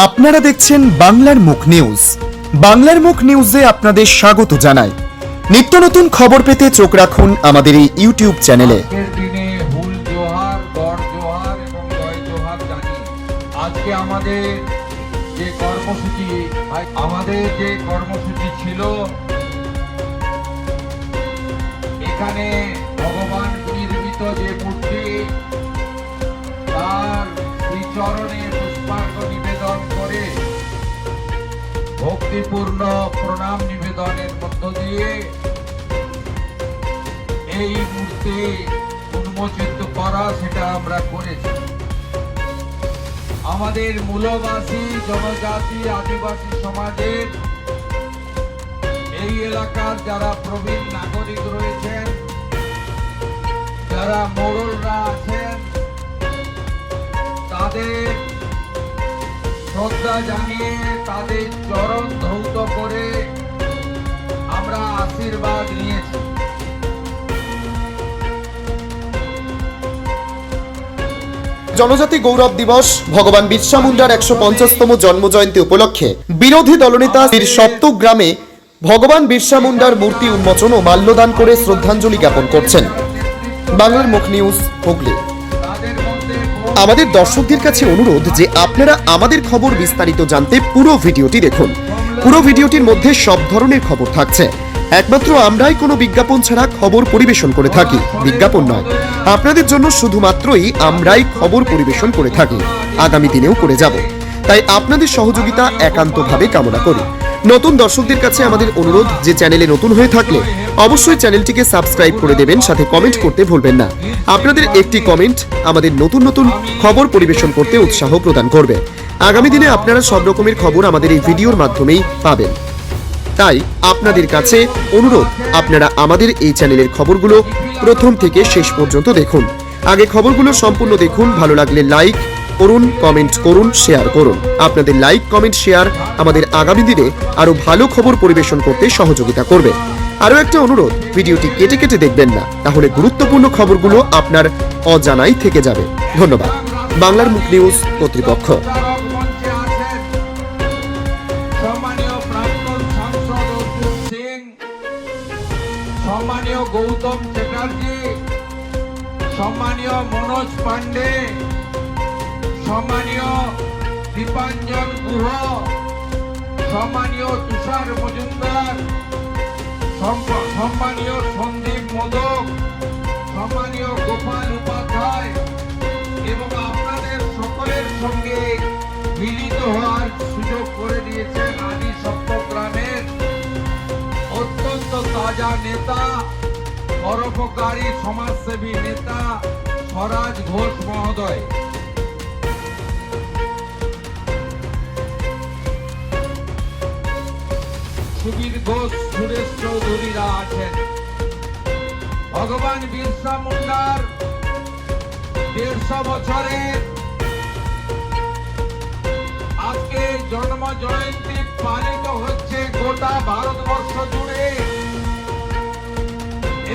আপনারা দেখছেন বাংলার মুখ নিউজ। বাংলার মুখ নিউজে আপনাদের স্বাগত জানাই। নিত্য নতুন খবর পেতে চোখ রাখুন আমাদের এই ইউটিউব চ্যানেলে। আজকের দিনে হুল জোহার, গড় জোহার এবং জয় জোহার জানি। আজকে আমাদের যে কর্মসূচি ছিল, এখানে ভগবান নির্মিত যে মূর্তি, তার শ্রীচরণে পুষ্পার্ঘ নিবেদন করে ভক্তিপূর্ণ প্রণাম নিবেদনের মধ্য দিয়ে এই মূর্তি উন্মোচিত করা, সেটা আমরা করেছি। আমাদের মূলবাসী জনজাতি আদিবাসী সমাজের এই এলাকার যারা প্রবীণ নাগরিক রয়েছেন, যারা মোড়লরা আছেন, তাদের শ্রদ্ধা জানিয়ে তাদের চরণ ধৌত করে আমরা আশীর্বাদ নিয়েছি। জনজাতি গৌরব দিবস ভগবান বিরসা মুন্ডার ১৫০তম জন্মজয়ন্তী উপলক্ষে বিরোধী দলনেতা সপ্তগ্রামে ভগবান বিরসা মুন্ডার মূর্তি উন্মোচন ও মাল্যদান করে শ্রদ্ধাঞ্জলি জ্ঞাপন করছেন। বাংলার মুখ নিউজ, হুগলি। আমাদের দর্শকদের কাছে অনুরোধ যে আপনারা আমাদের খবর বিস্তারিত জানতে পুরো ভিডিওটি দেখুন। পুরো ভিডিওটির মধ্যে সব ধরনের খবর থাকছে। একমাত্র আমরাই কোনো বিজ্ঞাপন ছাড়া খবর পরিবেশন করে থাকি, বিজ্ঞাপন নয়। আপনাদের জন্য শুধুমাত্রই আমরাই খবর পরিবেশন করে থাকি, আগামী দিনেও করে যাব। তাই আপনাদের সহযোগিতা একান্তভাবে কামনা করি। নতুন দর্শকদের কাছে আমাদের অনুরোধ যে চ্যানেলে নতুন হয়ে থাকলে অবশ্যই চ্যানেলটিকে সাবস্ক্রাইব করে দেবেন, সাথে কমেন্ট করতে ভুলবেন না। আপনাদের একটি কমেন্ট আমাদের নতুন নতুন খবর পরিবেশন করতে উৎসাহ প্রদান করবে। আগামী দিনে আপনারা সব রকমের খবর আমাদের এই ভিডিওর মাধ্যমেই পাবেন। তাই আপনাদের কাছে অনুরোধ, আপনারা আমাদের এই চ্যানেলের খবরগুলো প্রথম থেকে শেষ পর্যন্ত দেখুন। আগে খবরগুলো সম্পূর্ণ দেখুন, ভালো লাগলে লাইক করুন, কমেন্ট করুন, শেয়ার করুন। আপনাদের লাইক, কমেন্ট, শেয়ার আমাদের আগামী দিনে আরো ভালো খবর পরিবেশন করতে সহযোগিতা করবে। আরো একটা অনুরোধ, ভিডিওটি কেটে কেটে দেখবেন না, তাহলে গুরুত্বপূর্ণ খবরগুলো আপনার অজানাই থেকে যাবে। ধন্যবাদ। বাংলার মুখ নিউজ কর্তৃপক্ষ। সম্মানীয় গৌতম চ্যাটার্জি, সম্মানীয় মনোজ পান্ডে, সম্মানীয় দীপাঞ্জন গুহ, সম্মানীয় তুষার মজুমদার, সম্মানীয় সন্দীপ মোদক, সম্মানীয় গোপাল উপাধ্যায় এবং আপনাদের সকলের সঙ্গে মিলিত হওয়ার সুযোগ করে দিয়েছেন আদি সপ্তগ্রামের অত্যন্ত তাজা নেতা, পরোপকারী সমাজসেবী নেতা স্বরাজ ঘোষ মহোদয়। সুবীর ঘোষ, সুরেশ চৌধুরীরা আছেন। ভগবান বিরসা মুন্ডার ১৫০ বছরের আজকে জন্ম জয়ন্তী পালিত হচ্ছে গোটা ভারতবর্ষ জুড়ে,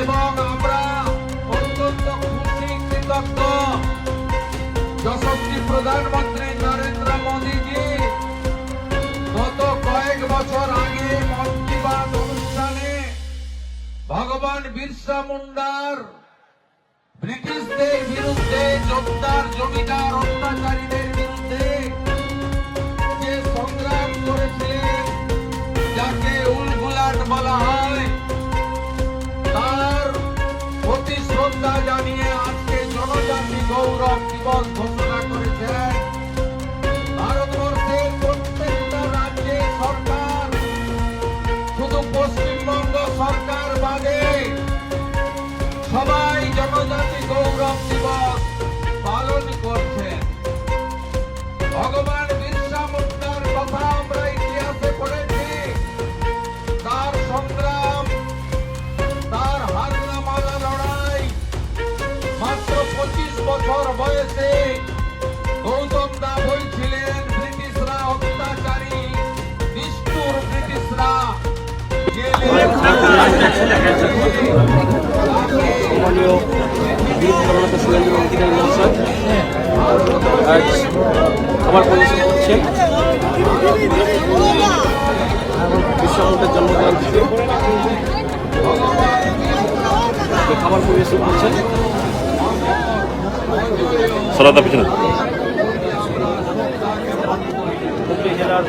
এবং আমরা অত্যন্ত খুশি, কৃতজ্ঞ যশস্বী প্রধানমন্ত্রী নরেন্দ্র মোদীজি গত কয়েক বছর আগে মন কি বাত অনুষ্ঠানে ভগবান বিরসা মুন্ডার ব্রিটিশদের বিরুদ্ধে, জমিদার জমিদার অত্যাচারীদের বিরুদ্ধে যে সংগ্রাম করেছিলেন, যাকে উলগুলাট বলা হয়, তার প্রতি শ্রদ্ধা জানিয়ে আজকে জনজাতি গৌরব দিবস ঘোষণা করেছেন। ভারতবর্ষের প্রত্যেকটা রাজ্যে সরকার, শুধু পশ্চিমবঙ্গ সরকার বাদে সবাই জনজাতি গৌরব দিবস পালন করছেন। ভগবান বিরসা মুন্ডার কথা আমরা ইতিহাসে পড়েছি, তার সংগ্রাম, তার হার না মানা লড়াই। মাত্র ২৫ বছর বয়সে গৌতম দা বলছিলেন, ব্রিটিশরা অত্যাচারী, নিষ্ঠুর ব্রিটিশরা আজ খাবার পরিবেশন করছেন বিশ্বমুন্ডার জন্মজয়ন্তীতে খাবার পরিবেশন করছেন। সরাদা পিছনে হুগলি জেলার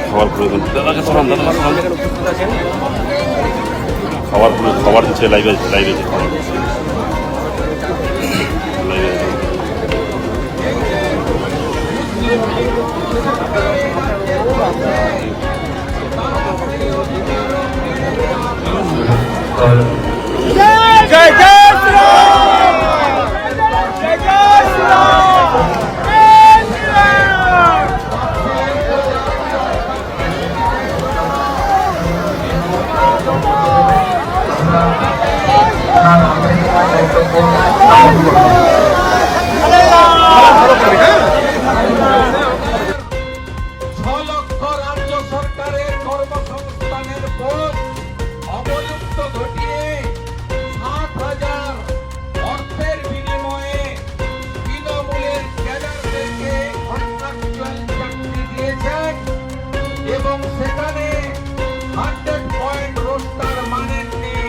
খাবার প্রয়োজন দাদাকে সরান দাদা সরান এখানে উপস্থিত আছেন। খাবার দিচ্ছে লাইভে আছে খাবার লাইভে আছে। লক্ষ রাজ্য সরকারের কর্মসংস্থানের পোস্ট অবলুপ্ত ঘটিয়ে ৭,০০০ অর্থের বিনিময়ে তৃণমূলের ক্যাডারদেরকে কন্ট্রাকচুয়াল চাকরি দিয়েছেন এবং সেখানে 100 পয়েন্ট রোস্টার মানেননি।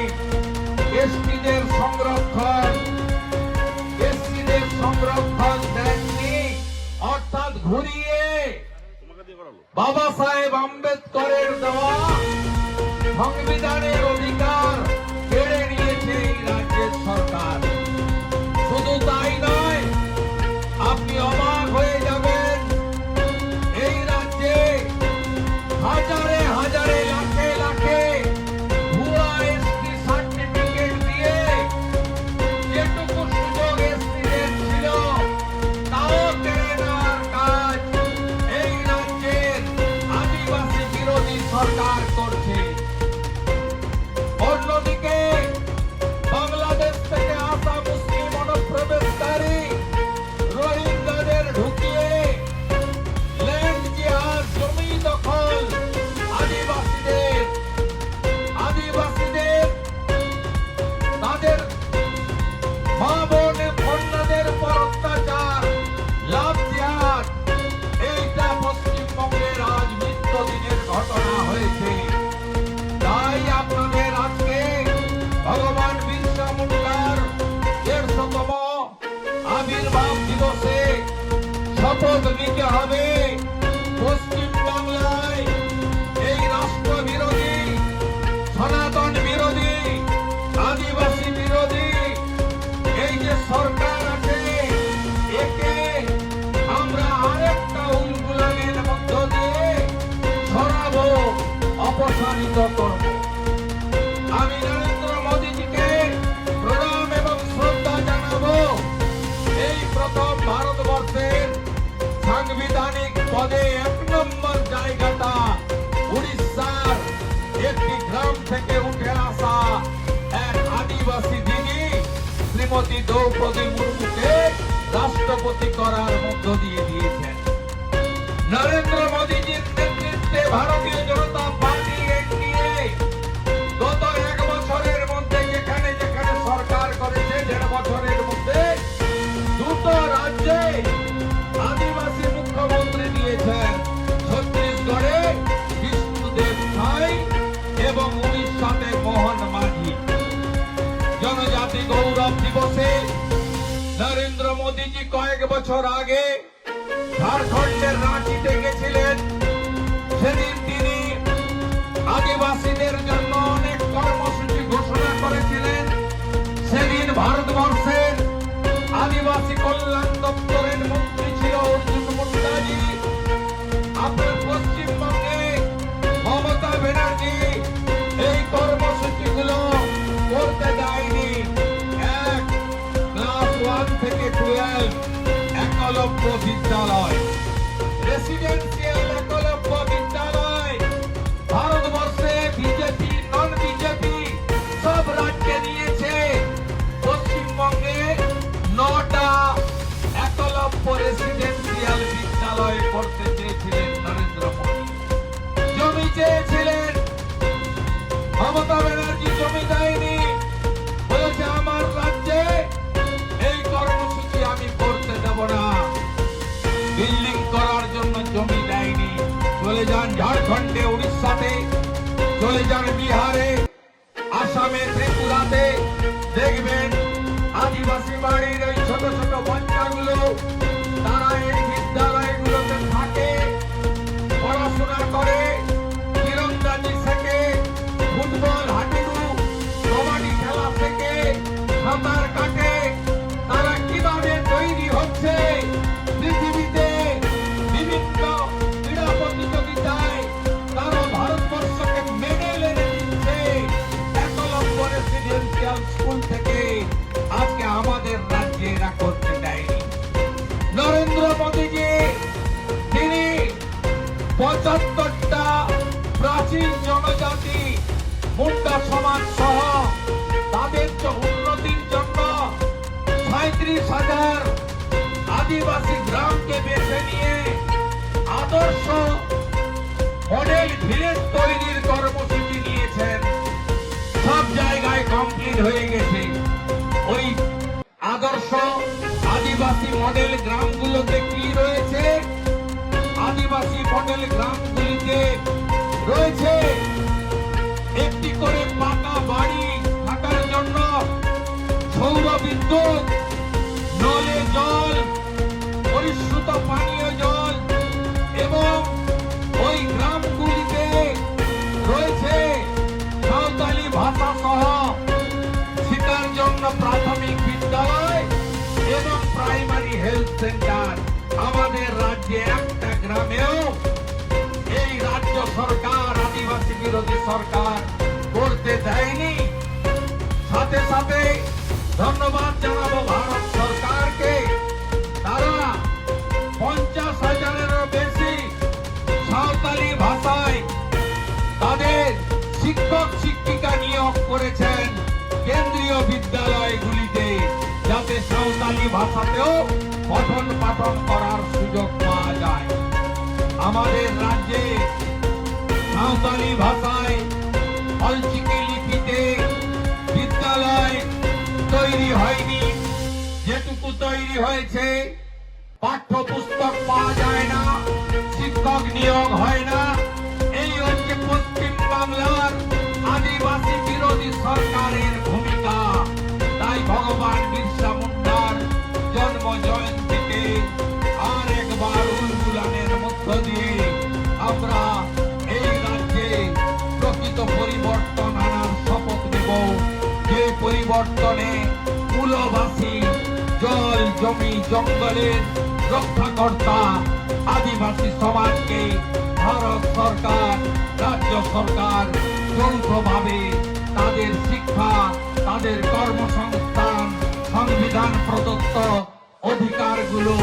এসটিদের সংরক্ষণ দেননি, অর্থাৎ ঘুরিয়ে বাবা সাহেব আম্বেদকরের দেওয়া সংবিধানের অধিকার কেড়ে নিয়েছে এই রাজ্যের সরকার। শুধু তাই নয়, আপনি অবাক হয়ে যাবেন, এই রাজ্যে হাজারে হাজারে লাখে লাখে ভুয়া এসটি সার্টিফিকেট দিয়ে যেটুকু সুযোগ এসটিদের ছিল তাও কেড়ে নেওয়ার কাজ এই রাজ্যের আদিবাসী বিরোধী সরকার করছে। অন্যদিকে বাংলাদেশ থেকে আসা মুসলিম অনুপ্রবেশকারী রোহিঙ্গাদের ঢুকিয়ে ল্যান্ড জিহাদ, জমি দখল, আদিবাসীদের তাদের মা বোন কন্যাদের উপর অত্যাচার, লাভ জিহাদ, এইটা পশ্চিমবঙ্গের আজ নিত্যদিনের ঘটনা হয়েছে। তাই আপনাদের আজকে ভগবান বিরসা মুন্ডার ১৫০তম আবির্ভাব দিবসে শপথ নিতে হবে। পশ্চিম বাংলায় এই রাষ্ট্র বিরোধী, সনাতন বিরোধী, আদিবাসী বিরোধী এই যে সরকার আছে, একে আমরা আরেকটা উলগুলানের মধ্য দিয়ে সরাবো, অপসারিত করব। আমি নরেন্দ্র মোদীজিকে প্রণাম এবং শ্রদ্ধা জানাবো। এই প্রথম ভারতবর্ষের সাংবিধানিক পদে ১ নম্বর জায়গাটা উড়িষ্যার একটি গ্রাম থেকে উঠে আসা এক আদিবাসী দিদি শ্রীমতী দ্রৌপদী মুর্মুকে রাষ্ট্রপতি করার মধ্য দিয়ে দিয়েছেন। নরেন্দ্র মোদীজির নেতৃত্বে ভারতীয় জনতা পার্টি এনডিএ গত ১ বছরের মধ্যে যেখানে যেখানে সরকার করেছে, ১.৫ বছরের মধ্যে 2টো রাজ্যে আদিবাসী মুখ্যমন্ত্রী দিয়েছেন। ছত্তিশগড়ে বিষ্ণুদেব সাই এবং উড়িষ্যাতে মোহন মাঝি। জনজাতি গৌরব দিবসে নরেন্দ্র মোদীজি কয়েক বছর আগে ঝাড়খণ্ডের রাঁচিতে গেছিলেন। সেদিন তিনি আদিবাসীদের জন্য অনেক কর্মসূচি ঘোষণা করেছিলেন। সেদিন ভারতবর্ষের আদিবাসী কল্যাণ দপ্তরের মন্ত্রী ছিল অর্জুন মুন্ডাজি। আপনার পশ্চিমবঙ্গে মমতা ব্যানার্জি এই কর্মসূচিগুলো করতে দেয়নি। ক্লাস 1 থেকে 12 একলব্য বিদ্যালয়, রেসিডেন্সিয়াল একলব্য বিদ্যালয় ভারতবর্ষে বিজেপি, নন বিজেপি সব রাজ্যে দিয়েছে। পশ্চিমবঙ্গে 9টা একলব্য রেসিডেন্সিয়াল বিদ্যালয় করতে চেয়েছিলেন নরেন্দ্র মোদী। জমি চেয়েছিলেন, মমতা ব্যানার্জি জমি দেয়নি, বলেছে আমার রাজ্যে এই কর্মসূচি আমি করতে দেব না। বিল্ডিং করার জন্য জমি দেয়নি। চলে যান ঝাড়খণ্ডে, উড়িষ্যাতে, চলে যান বিহারে, আসামে, ত্রিপুরাতে, দেখবেন আদিবাসী বাড়ির ওই ছোট ছোট বাচ্চাগুলো তারা এই বিদ্যালয়গুলোতে থাকে, পড়াশোনা করে, তীরন্দাজি শেখে, ফুটবল, হাডুডু, কবাডি খেলা শেখে, সাঁতার কাটে। তারা কিভাবে তৈরি হচ্ছে পৃথিবীতে বিভিন্ন ক্রীড়া প্রতিযোগিতায় তারা ভারতবর্ষকে মেডেল এনে দিচ্ছে। একলব্য রেসিডেন্সিয়াল স্কুল থেকে আজকে আমাদের রাজ্যে এরা করতে দেয়নি। নরেন্দ্র মোদীজি তিনি ৭৫টা প্রাচীন জনজাতি মুন্ডা সমাজ সহ তাদের উন্নতির জন্য ৩৭,০০০ আদিবাসী গ্রামকে বেছে নিয়ে আদর্শ মডেল ভিলেজ তৈরির কর্মসূচি নিয়েছেন। সব জায়গায় কমপ্লিট হয়ে গেছে। ওই আদর্শ আদিবাসী মডেল গ্রামগুলোতে কি রয়েছে? আদিবাসী মডেল গ্রামগুলিতে রয়েছে একটি করে পাকা বাড়ি থাকার জন্য, সৌর বিদ্যুৎ, নলে জল, পরিশুদ্ধ পানীয় জল, এবং ওই গ্রামগুলিতে রয়েছে সাঁওতালি ভাষা সহ শিক্ষার জন্য প্রাথমিক বিদ্যালয় এবং প্রাইমারি হেলথ সেন্টার। আমাদের রাজ্যে একটা গ্রামেও এই রাজ্য সরকার, আদিবাসী বিরোধী সরকার করতে দেয়নি। সাথে সাথে ধন্যবাদ জানাবো ভারত সরকারকে। তারা ৫০,০০০-এরও বেশি সাঁওতালি ভাষায় তাদের শিক্ষক শিক্ষিকা নিয়োগ করেছেন কেন্দ্রীয় বিদ্যালয়গুলিতে, যাতে সাঁওতালি ভাষাতেও পঠন পাঠন করার সুযোগ পাওয়া যায়। আমাদের রাজ্যে সাঁওতালি ভাষায় অলচিকি লিপিতে বিদ্যালয় তৈরি হয়নি। যেটুকু তৈরি হয়েছে পাঠ্যপুস্তক পাওয়া যায় না, শিক্ষক নিয়োগ হয় না। এই হচ্ছে পশ্চিম বাংলার আদিবাসী বিরোধী সরকারের ভূমিকা। তাই ভগবান বিরসা মুন্ডার জন্ম জয়ন্তীতে আর একবার উলগুলানের মধ্য দিয়ে আমরা এই রাজ্যে প্রকৃত পরিবর্তন আনার শপথ নেব, যে পরিবর্তনে মূলবাসী, জল, জমি, জঙ্গলের রক্ষাকর্তা আদিবাসী সমাজকে ভারত সরকার, রাজ্য সরকার যৌথভাবে তাদের শিক্ষা, তাদের কর্মসংস্থান, সংবিধান প্রদত্ত অধিকারগুলো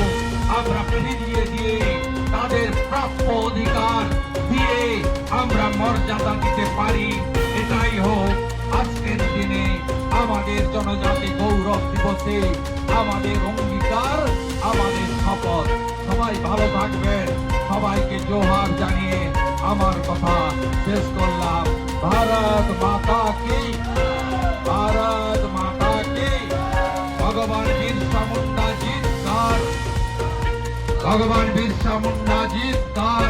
আমরা ফিরিয়ে দিয়ে তাদের প্রাপ্য অধিকার দিয়ে আমরা মর্যাদা দিতে পারি। এটাই হোক আজকের দিনে আমাদের জনজাতি গৌরব দিবসে আমাদের অঙ্গীকার, আমাদের শপথ। সবাই ভালো থাকবেন। সবাইকে জোহার জানিয়ে আমার কথা শেষ করলাম। ভারত মাতা কি, ভারত মাতা কি। ভগবান বিরসা মুন্ডা জিতকার, ভগবান বিরসা মুন্ডা জিতকার,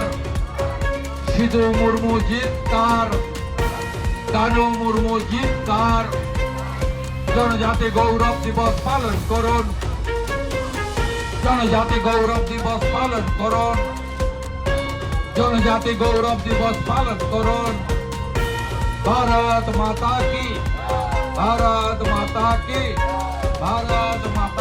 সিধু মুর্মু জিতকার, কানু মুর্মু জিতকার। জনজাতি গৌরব দিবস পালন করুন, জনজাতি গৌরব দিবস পালন করুন, জনজাতি গৌরব দিবস পালন করুন। ভারত মাতা কি, ভারত মাতা কি, ভারত মাতা।